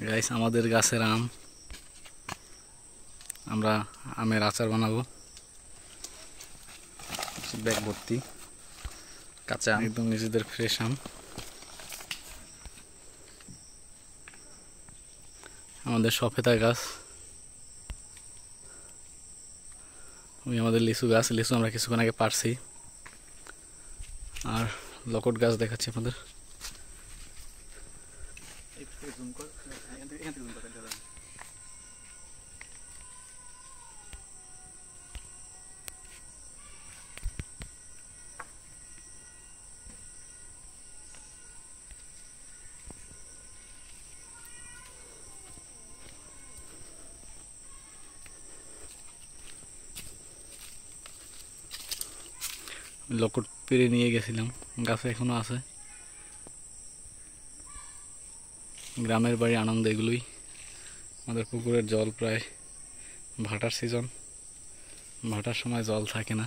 Guys আমাদের গাছের আম, আমরা আমের আচার বানাবো। ব্যাগ ভর্তি কাঁচা আম, একদম নিজেদের ফ্রেশ আম। আমাদের সফেদা গাছ, ওই আমাদের লিচু গাছ, লিচু আমরা কিছুক্ষণ আগে পারছি। আর লকট গাছ দেখাচ্ছি আপনাদের। লকট পেরে নিয়ে গেছিলাম, গাছে এখনো আছে। গ্রামের বাড়ি আনন্দ এগুলোই। আমাদের পুকুরের জল প্রায় ভাটার সিজন, ভাটার সময় জল থাকে না।